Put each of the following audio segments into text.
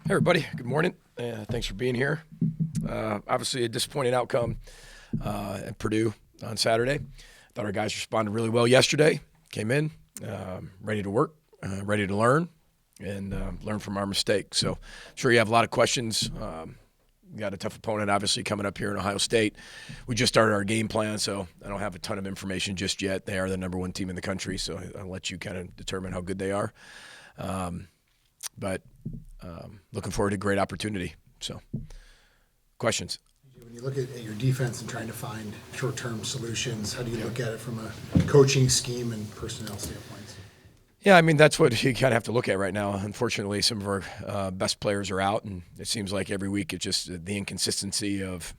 Hey everybody, good morning. Thanks for being here. Obviously a disappointing outcome at Purdue on Saturday. Thought our guys responded really well yesterday. Came in ready to work, ready to learn, and learn from our mistakes. So I'm sure you have a lot of questions. We got a tough opponent obviously coming up here in Ohio State. We just started our game plan, so I don't have a ton of information just yet. They are the number one team in the country, so I'll let you kind of determine how good they are. But looking forward to a great opportunity. So, questions? When you look at your defense and trying to find short-term solutions, how do you look at it from a coaching scheme and personnel standpoints? Yeah, I mean, that's what you kind of have to look at right now. Unfortunately, some of our best players are out, and it seems like every week it's just the inconsistency of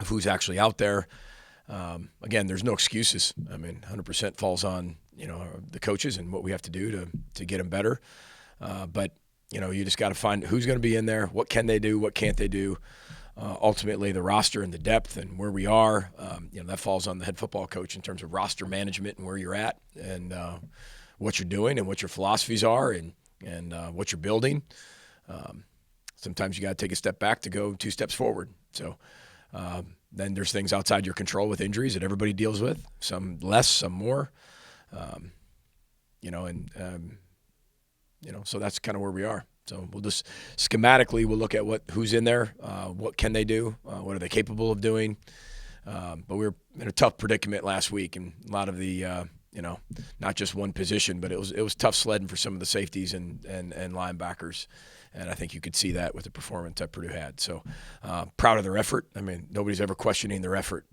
who's actually out there. Again, there's no excuses. I mean, 100% falls on the coaches and what we have to do to get them better. But you just got to find who's going to be in there, what can they do, what can't they do. Ultimately, the roster and the depth and where we are, that falls on the head football coach in terms of roster management and where you're at and what you're doing and what your philosophies are and what you're building. Sometimes you got to take a step back to go 2 steps forward. So then there's things outside your control with injuries that everybody deals with, some less, some more. So that's kind of where we are. So we'll just schematically we'll look at who's in there, what can they do, what are they capable of doing. But we were in a tough predicament last week, and a lot of the not just one position, but it was tough sledding for some of the safeties and linebackers. And I think you could see that with the performance that Purdue had. So proud of their effort. I mean, nobody's ever questioning their effort.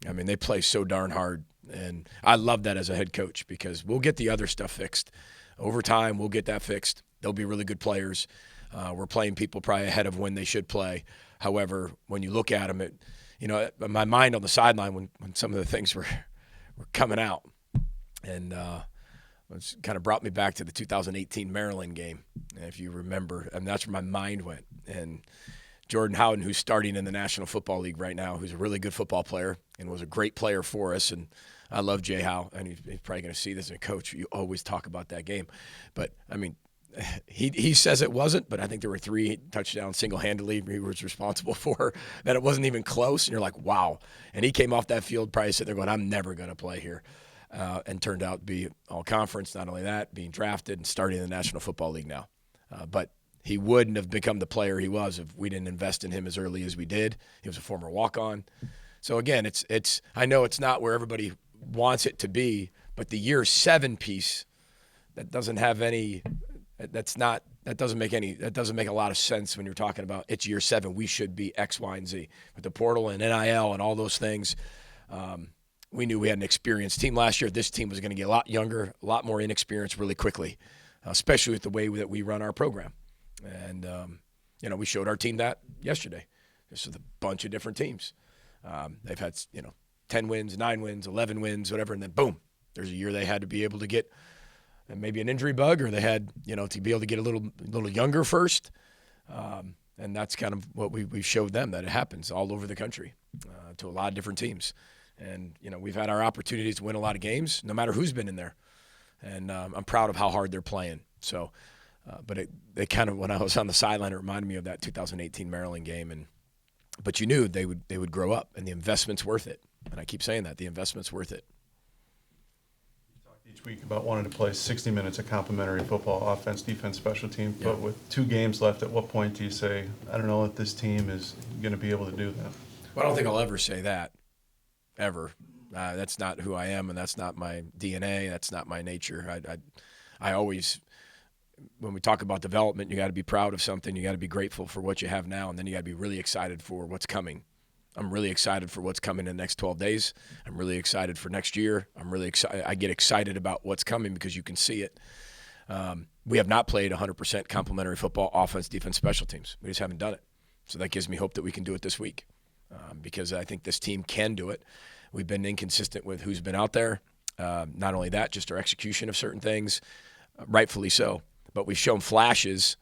I mean, they play so darn hard, and I love that as a head coach because we'll get the other stuff fixed. Over time, we'll get that fixed. They'll be really good players. We're playing people probably ahead of when they should play. However, when you look at them, my mind on the sideline when some of the things were coming out, and it kind of brought me back to the 2018 Maryland game, if you remember. And that's where my mind went. And Jordan Howden, who's starting in the National Football League right now, who's a really good football player and was a great player for us. And I love Jay Howe, and he's probably going to see this as a coach. You always talk about that game. But, I mean, he says it wasn't, but I think there were 3 touchdowns single-handedly he was responsible for, that it wasn't even close. And you're like, wow. And he came off that field probably sitting there going, I'm never going to play here. And turned out to be all-conference. Not only that, being drafted and starting in the National Football League now. But he wouldn't have become the player he was if we didn't invest in him as early as we did. He was a former walk-on. So, again, it's I know it's not where everybody wants it to be, but the year 7 piece that doesn't make a lot of sense when you're talking about it's year 7. We should be X, Y, and Z with the portal and NIL and all those things. We knew we had an experienced team last year. This team was going to get a lot younger, a lot more inexperienced really quickly, especially with the way that we run our program. And we showed our team that yesterday. This is a bunch of different teams. They've had 10 wins, 9 wins, 11 wins, whatever, and then boom, there's a year they had to be able to get maybe an injury bug, or they had to be able to get a little younger first, and that's kind of what we showed them, that it happens all over the country to a lot of different teams, and we've had our opportunities to win a lot of games, no matter who's been in there, and I'm proud of how hard they're playing. So, but they kind of, when I was on the sideline, it reminded me of that 2018 Maryland game, but you knew they would grow up, and the investment's worth it. And I keep saying that, the investment's worth it. You talk each week about wanting to play 60 minutes of complementary football, offense, defense, special team. Yeah. But with 2 games left, at what point do you say, I don't know if this team is going to be able to do that? Well, I don't think I'll ever say that, ever. That's not who I am, and that's not my DNA. That's not my nature. I always, when we talk about development, you got to be proud of something. You got to be grateful for what you have now, and then you got to be really excited for what's coming. I'm really excited for what's coming in the next 12 days. I'm really excited for next year. I'm really excited. I get excited about what's coming because you can see it. We have not played 100% complementary football, offense, defense, special teams. We just haven't done it. So that gives me hope that we can do it this week because I think this team can do it. We've been inconsistent with who's been out there. Not only that, just our execution of certain things, rightfully so. But we've shown flashes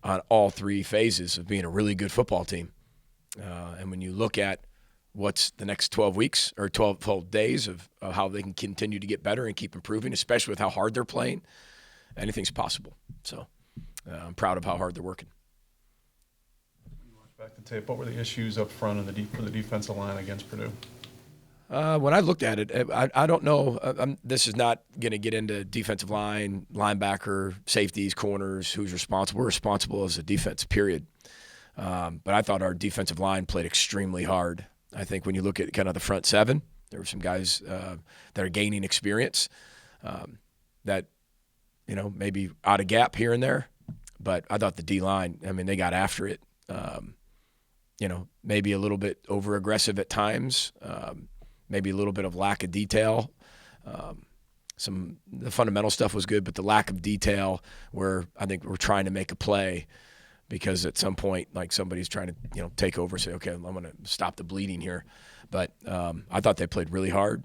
on all 3 phases of being a really good football team. And when you look at what's the next 12 weeks or 12 days of how they can continue to get better and keep improving, especially with how hard they're playing, anything's possible. So I'm proud of how hard they're working. Back to tape. What were the issues up front and for the defensive line against Purdue? When I looked at it, I don't know. This is not going to get into defensive line, linebacker, safeties, corners, who's responsible. We're responsible as a defense, period. But I thought our defensive line played extremely hard. I think when you look at kind of the front seven, there were some guys that are gaining experience that, maybe out of gap here and there. But I thought the D-line, they got after it. Maybe a little bit over-aggressive at times. Maybe a little bit of lack of detail. The fundamental stuff was good, but the lack of detail where I think we're trying to make a play because at some point, like somebody's trying to, take over and say, okay, I'm going to stop the bleeding here. But I thought they played really hard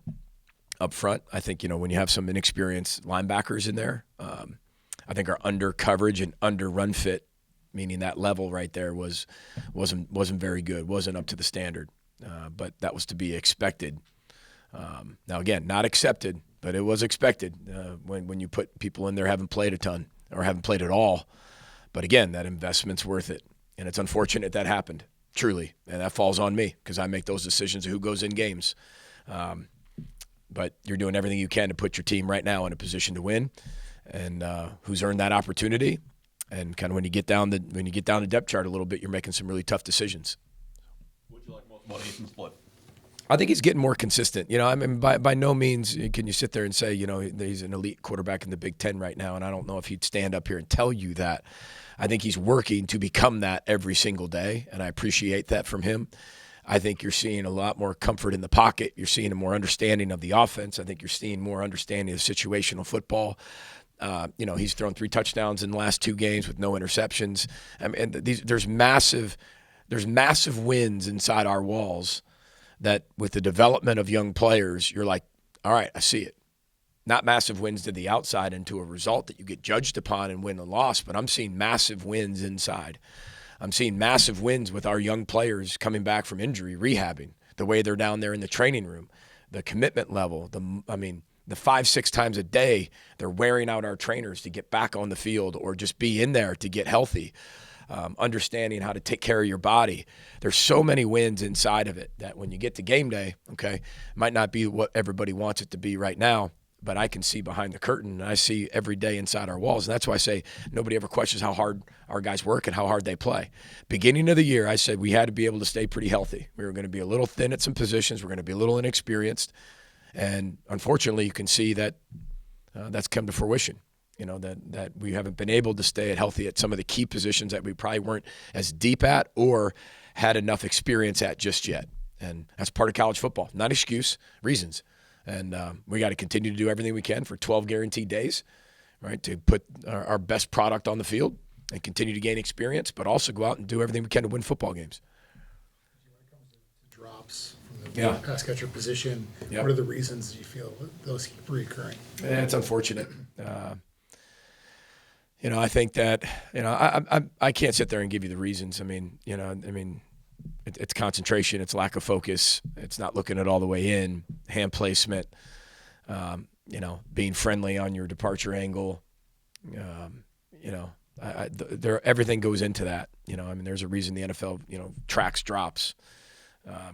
up front. I think, when you have some inexperienced linebackers in there, I think our under coverage and under run fit, meaning that level right there wasn't very good, wasn't up to the standard. But that was to be expected. Now, again, not accepted, but it was expected when you put people in there haven't played a ton or haven't played at all. But, again, that investment's worth it. And it's unfortunate that happened, truly. And that falls on me because I make those decisions of who goes in games. But you're doing everything you can to put your team right now in a position to win. And who's earned that opportunity. And kind of when you get down the depth chart a little bit, you're making some really tough decisions. What do you like most about Ethan's play? I think he's getting more consistent. By no means can you sit there and say, he's an elite quarterback in the Big Ten right now, and I don't know if he'd stand up here and tell you that. I think he's working to become that every single day, and I appreciate that from him. I think you're seeing a lot more comfort in the pocket. You're seeing a more understanding of the offense. I think you're seeing more understanding of situational football. He's thrown 3 touchdowns in the last 2 games with no interceptions. There's massive wins inside our walls that with the development of young players, you're like, all right, I see it. Not massive wins to the outside and to a result that you get judged upon and win and loss, but I'm seeing massive wins inside. I'm seeing massive wins with our young players coming back from injury, rehabbing, the way they're down there in the training room, the commitment level, the 5-6 times a day they're wearing out our trainers to get back on the field or just be in there to get healthy. Understanding how to take care of your body. There's so many wins inside of it that when you get to game day, okay, might not be what everybody wants it to be right now, but I can see behind the curtain and I see every day inside our walls. And that's why I say nobody ever questions how hard our guys work and how hard they play. Beginning of the year, I said we had to be able to stay pretty healthy. We were going to be a little thin at some positions. We're going to be a little inexperienced. And unfortunately, you can see that that's come to fruition. That we haven't been able to stay healthy at some of the key positions that we probably weren't as deep at or had enough experience at just yet. And that's part of college football. Not excuse, reasons. And we got to continue to do everything we can for 12 guaranteed days, right, to put our best product on the field and continue to gain experience, but also go out and do everything we can to win football games. When it comes to drops from the pass catcher position, what are the reasons you feel those keep recurring? It's unfortunate. I think that, I can't sit there and give you the reasons. It's concentration, it's lack of focus, it's not looking at all the way in, hand placement, being friendly on your departure angle. Everything goes into that. There's a reason the NFL, tracks drops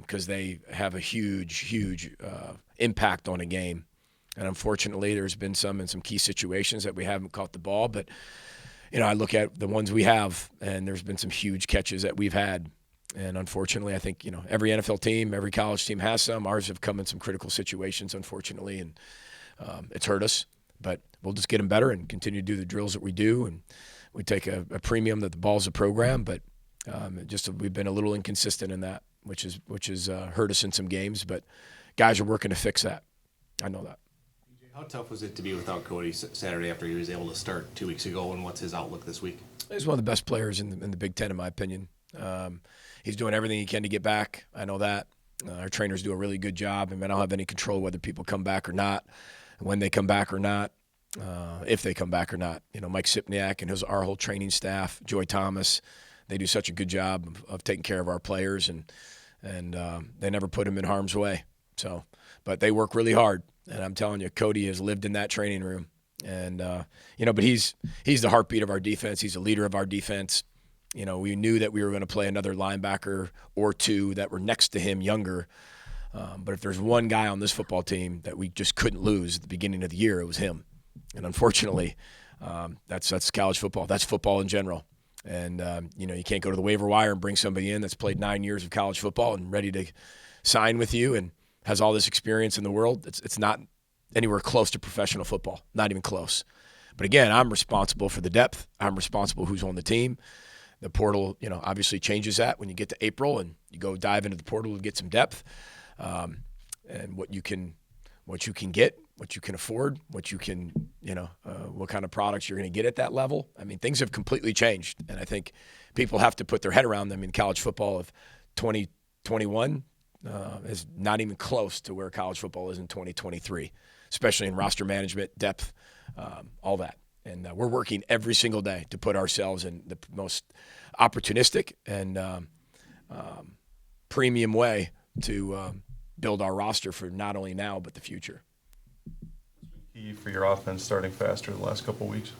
because they have a huge impact on a game. And unfortunately, there's been some in some key situations that we haven't caught the ball. But, I look at the ones we have, and there's been some huge catches that we've had. And unfortunately, I think, every NFL team, every college team has some. Ours have come in some critical situations, unfortunately, and it's hurt us. But we'll just get them better and continue to do the drills that we do. And we take a premium that the ball's a program, but we've been a little inconsistent in that, which has hurt us in some games. But guys are working to fix that. I know that. How tough was it to be without Cody Saturday after he was able to start 2 weeks ago, and what's his outlook this week? He's one of the best players in the Big Ten, in my opinion. He's doing everything he can to get back. I know that. Our trainers do a really good job. I don't have any control whether people come back or not, when they come back or not, if they come back or not. Mike Sipniak and our whole training staff, Joy Thomas, they do such a good job of taking care of our players, and they never put them in harm's way. So, but they work really hard. And I'm telling you, Cody has lived in that training room. And, but he's the heartbeat of our defense. He's the leader of our defense. We knew that we were going to play another linebacker or two that were next to him, younger. But if there's one guy on this football team that we just couldn't lose at the beginning of the year, it was him. And unfortunately, that's college football. That's football in general. And, you can't go to the waiver wire and bring somebody in that's played 9 years of college football and ready to sign with you and has all this experience in the world. It's not anywhere close to professional football, not even close. But again, I'm responsible for the depth. I'm responsible who's on the team. The portal, obviously changes that when you get to April and you go dive into the portal and get some depth, and what you can get, what you can afford, what you can, what kind of products you're going to get at that level. I mean, things have completely changed, and I think people have to put their head around them. In college football of 2021 is not even close to where college football is in 2023, especially in roster management, depth, all that. And we're working every single day to put ourselves in the most opportunistic and premium way to build our roster for not only now but the future. Key for your offense starting faster the last couple of weeks?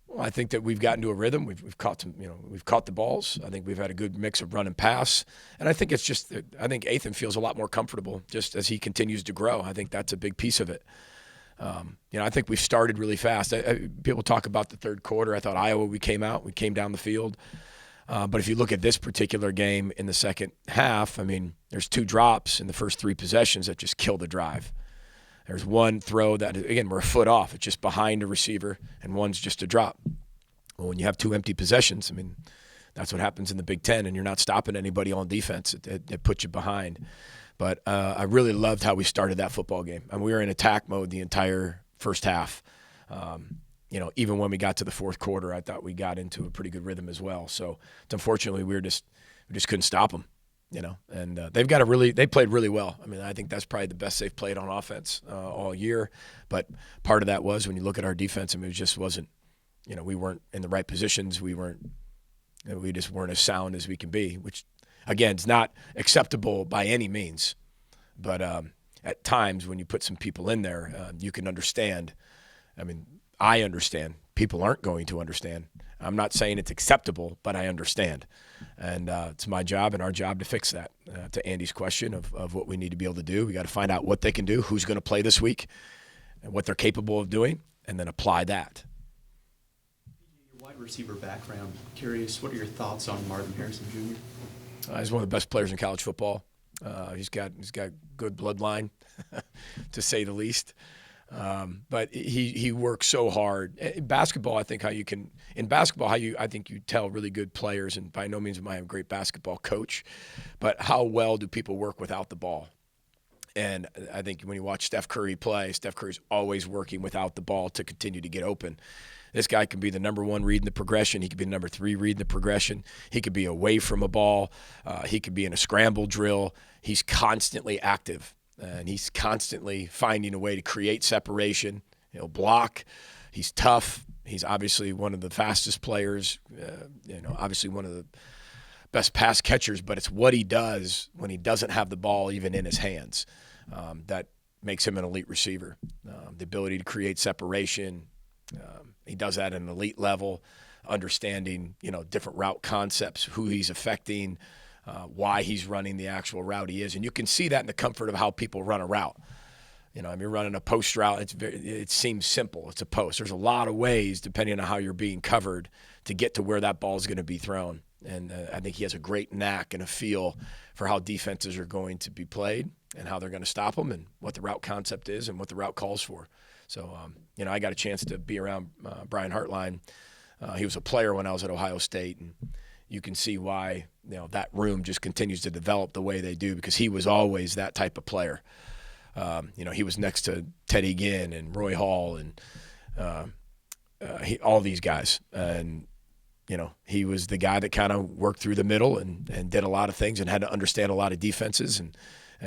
Well, I think that we've gotten to a rhythm. We've caught some, we've caught the balls. I think we've had a good mix of run and pass, and I think it's just I think Ethan feels a lot more comfortable just as he continues to grow. I think that's a big piece of it. I think we've started really fast. People talk about the third quarter. I thought Iowa, we came down the field. But if you look at this particular game in the second half, I mean, there's 2 drops in the first 3 possessions that just kill the drive. There's one throw that, again, we're a foot off. It's just behind a receiver, and one's just a drop. Well, when you have 2 empty possessions, I mean, that's what happens in the Big Ten, and you're not stopping anybody on defense. It puts you behind. But I really loved how we started that football game. I mean, we were in attack mode the entire first half. Even when we got to the fourth quarter, I thought we got into a pretty good rhythm as well. So unfortunately, we just couldn't stop them. And they played really well. I mean, I think that's probably the best they've played on offense all year. But part of that was when you look at our defense, I mean, it just wasn't, we weren't in the right positions. We just weren't as sound as we can be, which, again, it's not acceptable by any means. But at times when you put some people in there, you can understand. I mean, I understand. People aren't going to understand. I'm not saying it's acceptable, but I understand. And it's my job and our job to fix that. To Andy's question of what we need to be able to do, we got to find out what they can do, who's going to play this week, and what they're capable of doing, and then apply that. Your wide receiver background, curious, what are your thoughts on Marvin Harrison Jr.? He's one of the best players in college football. He's got good bloodline, to say the least. But he works so hard. In basketball, I think I think you tell really good players, and by no means am I a great basketball coach, but how well do people work without the ball? And I think when you watch Steph Curry play, Steph Curry's always working without the ball to continue to get open. This guy can be the number 1 reading the progression. He could be the number 3 reading the progression. He could be away from a ball. He could be in a scramble drill. He's constantly active. And he's constantly finding a way to create separation. He'll block. He's tough. He's obviously one of the fastest players, obviously one of the best pass catchers, but it's what he does when he doesn't have the ball even in his hands that makes him an elite receiver. The ability to create separation. He does that at an elite level, understanding, different route concepts, who he's affecting, why he's running the actual route he is. And you can see that in the comfort of how people run a route. You're running a post route. It seems simple. It's a post. There's a lot of ways, depending on how you're being covered, to get to where that ball is going to be thrown. And I think he has a great knack and a feel for how defenses are going to be played and how they're going to stop them and what the route concept is and what the route calls for. So, I got a chance to be around Brian Hartline. He was a player when I was at Ohio State, and you can see why that room just continues to develop the way they do, because he was always that type of player. He was next to Teddy Ginn and Roy Hall and all these guys. And, he was the guy that kind of worked through the middle and did a lot of things and had to understand a lot of defenses. And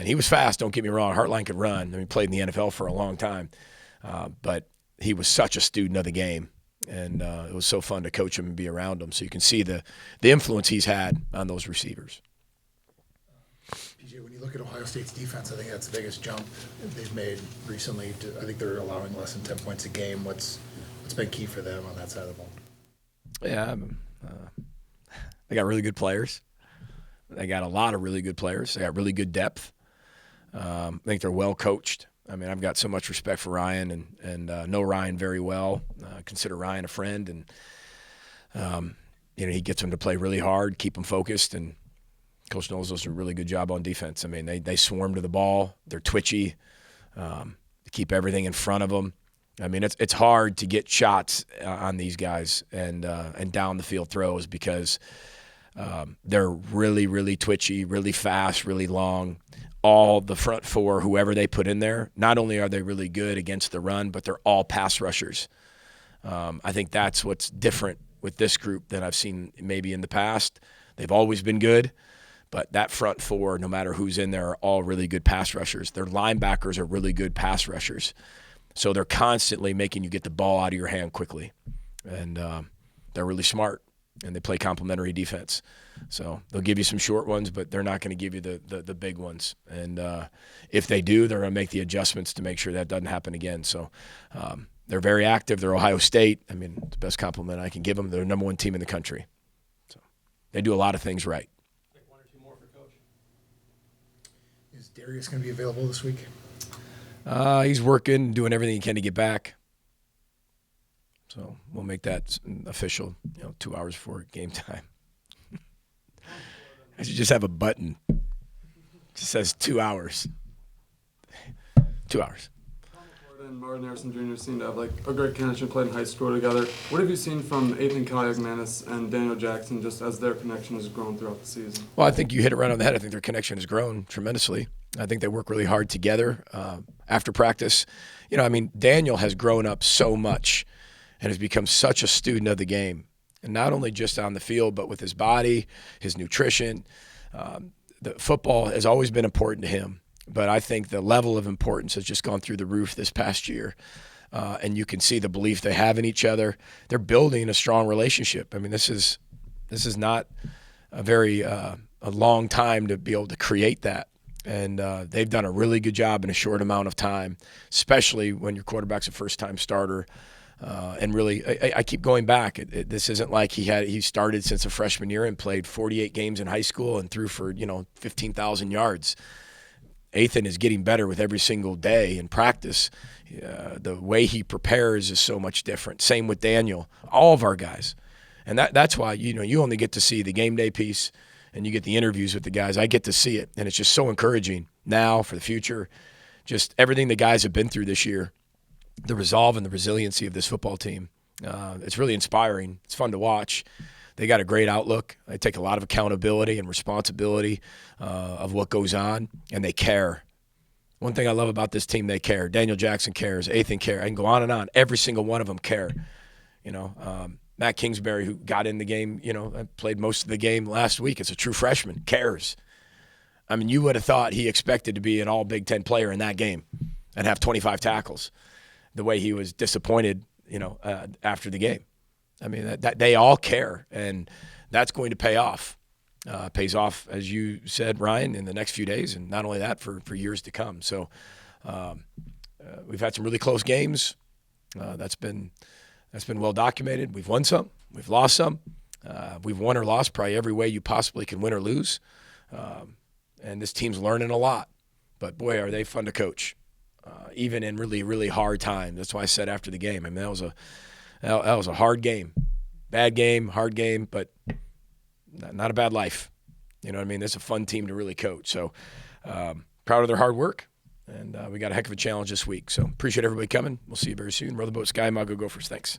he was fast, don't get me wrong. Hartline could run. I mean, he played in the NFL for a long time. But he was such a student of the game. And it was so fun to coach him and be around him. So you can see the influence he's had on those receivers. PJ, when you look at Ohio State's defense, I think that's the biggest jump they've made recently. I think they're allowing less than 10 points a game. What's been key for them on that side of the ball? Yeah, They got really good players. They got a lot of really good players. They got really good depth. I think they're well coached. I mean, I've got so much respect for Ryan and know Ryan very well. Consider Ryan a friend, and he gets them to play really hard, keep them focused, and Coach Knowles does a really good job on defense. I mean, they swarm to the ball. They're twitchy. They keep everything in front of them. I mean, it's hard to get shots on these guys and down the field throws because they're really, really twitchy, really fast, really long. All the front four, whoever they put in there, not only are they really good against the run, but they're all pass rushers. I think that's what's different with this group than I've seen maybe in the past. They've always been good, but that front four, no matter who's in there, are all really good pass rushers. Their linebackers are really good pass rushers. So they're constantly making you get the ball out of your hand quickly. And they're really smart, and they play complementary defense. So they'll give you some short ones, but they're not going to give you the big ones. And if they do, they're going to make the adjustments to make sure that doesn't happen again. So they're very active. They're Ohio State. I mean, the best compliment I can give them. They're the #1 team in the country. So they do a lot of things right. One or two more for Coach. Is Darius going to be available this week? He's working, doing everything he can to get back. So we'll make that official, 2 hours before game time. I should just have a button. It just says 2 hours. 2 hours. And Martin Harrison Jr. seem to have a great connection, played in high school together. What have you seen from Ethan Kaliakmanis and Daniel Jackson just as their connection has grown throughout the season? Well, I think you hit it right on the head. I think their connection has grown tremendously. I think they work really hard together after practice. Daniel has grown up so much and has become such a student of the game. And not only just on the field, but with his body, his nutrition. The football has always been important to him. But I think the level of importance has just gone through the roof this past year. And you can see the belief they have in each other. They're building a strong relationship. I mean, this is not a very a long time to be able to create that. And they've done a really good job in a short amount of time, especially when your quarterback's a first-time starter. And really, I keep going back. This isn't like he started since a freshman year and played 48 games in high school and threw for 15,000 yards. Ethan is getting better with every single day in practice. The way he prepares is so much different. Same with Daniel, all of our guys. And that's why, you only get to see the game day piece and you get the interviews with the guys. I get to see it, and it's just so encouraging now for the future. Just everything the guys have been through this year, the resolve and the resiliency of this football team. It's really inspiring. It's fun to watch. They got a great outlook. They take a lot of accountability and responsibility of what goes on, and they care. One thing I love about this team, they care. Daniel Jackson cares. Ethan cares. I can go on and on. Every single one of them care. Matt Kingsbury, who got in the game, played most of the game last week. It's a true freshman. Cares. I mean, you would have thought he expected to be an all Big Ten player in that game and have 25 tackles. The way he was disappointed, after the game. I mean, that they all care, and that's going to pay off. Pays off, as you said, Ryan, in the next few days, and not only that, for years to come. So we've had some really close games. That's been well documented. We've won some. We've lost some. We've won or lost probably every way you possibly can win or lose. And this team's learning a lot. But, boy, are they fun to coach, even in really, really hard times. That's why I said after the game, I mean, that was a hard game. Bad game, hard game, but not a bad life. You know what I mean? It's a fun team to really coach. So proud of their hard work, and we got a heck of a challenge this week. So appreciate everybody coming. We'll see you very soon. Row the boat, Sky, Go Gophers. Thanks.